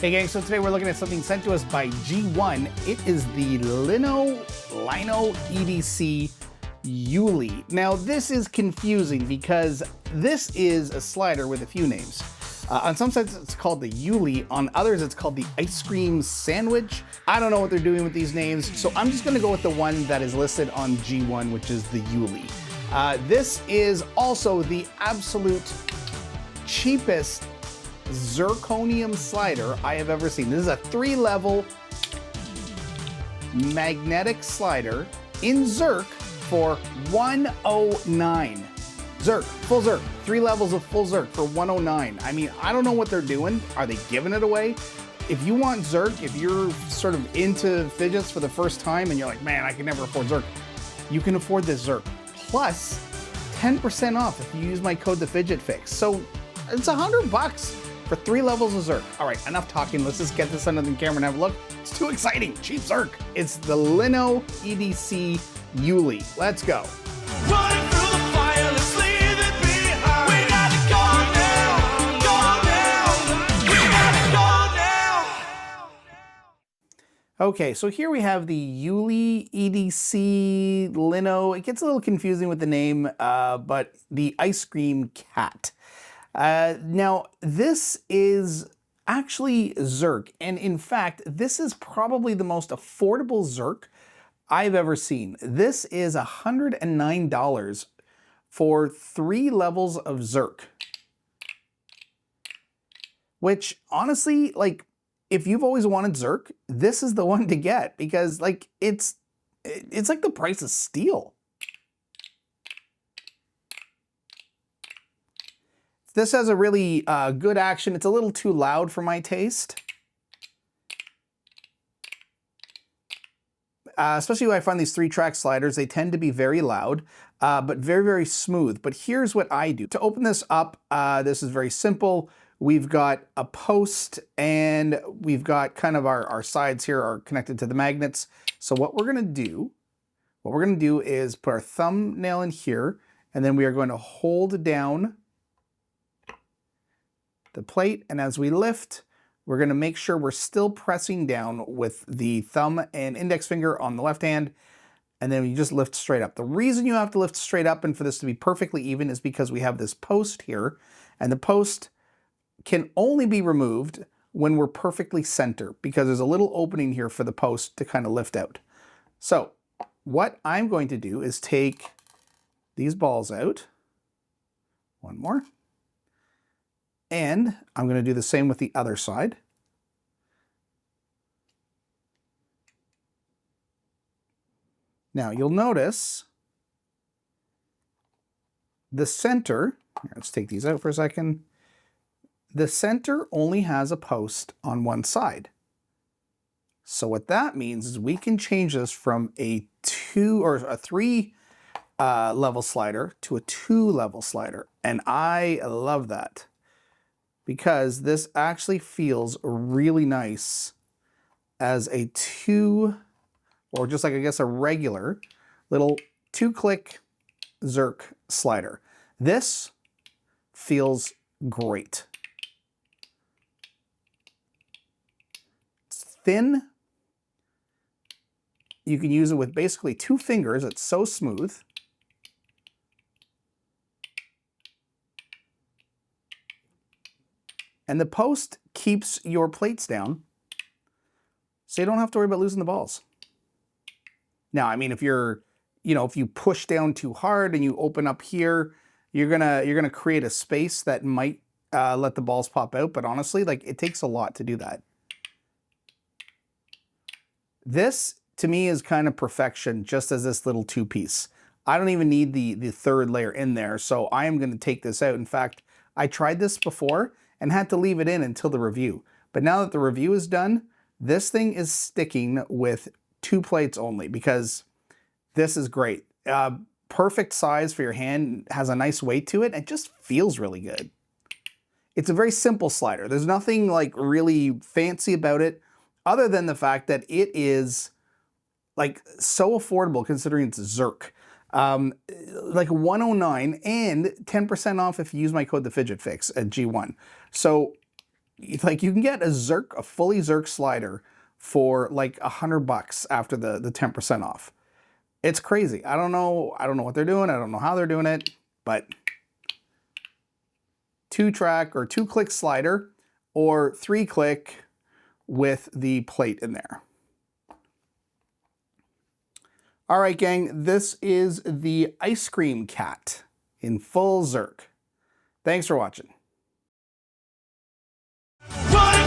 Hey gang, so today we're looking at something sent to us by GEEONE. It is the Lino EDC YULI. Now this is confusing because this is a slider with a few names. On some sites it's called the YULI, on others it's called the ice cream sandwich. I don't know what they're doing with these names, so I'm just gonna go with the one that is listed on GEEONE, which is the YULI. This is also the absolute cheapest zirconium slider I have ever seen. This is a 3-level magnetic slider in zirc for $109. Zirc, full zirc, 3 levels of full zirc for $109. I mean, I don't know what they're doing. Are they giving it away? If you want zirc, if you're sort of into fidgets for the first time and you're like, man, I can never afford zirc, you can afford this zirc. Plus 10% off if you use my code TheFidgetFix. So it's $100 for 3 levels of zirc. All right, enough talking. Let's just get this under the camera and have a look. It's too exciting. Cheap zirc. It's the Lino EDC YULI. Let's go. Running through the fire, let's leave it behind. We gotta go now, go now. We gotta go now. Okay, so here we have the YULI EDC Lino. It gets a little confusing with the name, but the ice cream cat. Now, this is actually zirc, and in fact, this is probably the most affordable zirc I've ever seen. This is $109 for 3 levels of zirc. Which, honestly, like, if you've always wanted zirc, this is the one to get, because, like, it's like the price of steel. This has a really good action. It's a little too loud for my taste. Especially when I find these 3-track sliders, they tend to be very loud, but very, very smooth. But here's what I do. To open this up, this is very simple. We've got a post and we've got kind of our sides here are connected to the magnets. So what we're gonna do is put our thumbnail in here, and then we are going to hold down the plate, and as we lift, we're going to make sure we're still pressing down with the thumb and index finger on the left hand, and then you just lift straight up. The reason you have to lift straight up and for this to be perfectly even is because we have this post here, and the post can only be removed when we're perfectly center, because there's a little opening here for the post to kind of lift out. So what I'm going to do is take these balls out. One more. And I'm going to do the same with the other side. Now you'll notice the center, here, let's take these out for a second. The center only has a post on one side. So what that means is we can change this from a 3 level slider to a 2-level slider. And I love that, because this actually feels really nice as a 2, or just like, I guess, a regular little 2-click zirc slider. This feels great. It's thin. You can use it with basically 2 fingers. It's so smooth. And the post keeps your plates down, so you don't have to worry about losing the balls. Now, I mean, if you're, if you push down too hard and you open up here, you're gonna create a space that might let the balls pop out. But honestly, like, it takes a lot to do that. This, to me, is kind of perfection, just as this little 2-piece. I don't even need the 3rd layer in there, so I am going to take this out. In fact, I tried this before and had to leave it in until the review. But now that the review is done, this thing is sticking with 2 plates only, because this is great. Perfect size for your hand, has a nice weight to it, and just feels really good. It's a very simple slider. There's nothing like really fancy about it, other than the fact that it is like so affordable considering it's zirc. Like $109 and 10% off if you use my code TheFidgetFix at GEEONE. So like you can get a fully zirc slider for like $100 after the 10% off. It's crazy. I don't know what they're doing. I don't know how they're doing it, but 2-track or 2-click slider or 3-click with the plate in there. All right, gang, this is the ice cream cat in full zirc. Thanks for watching. Run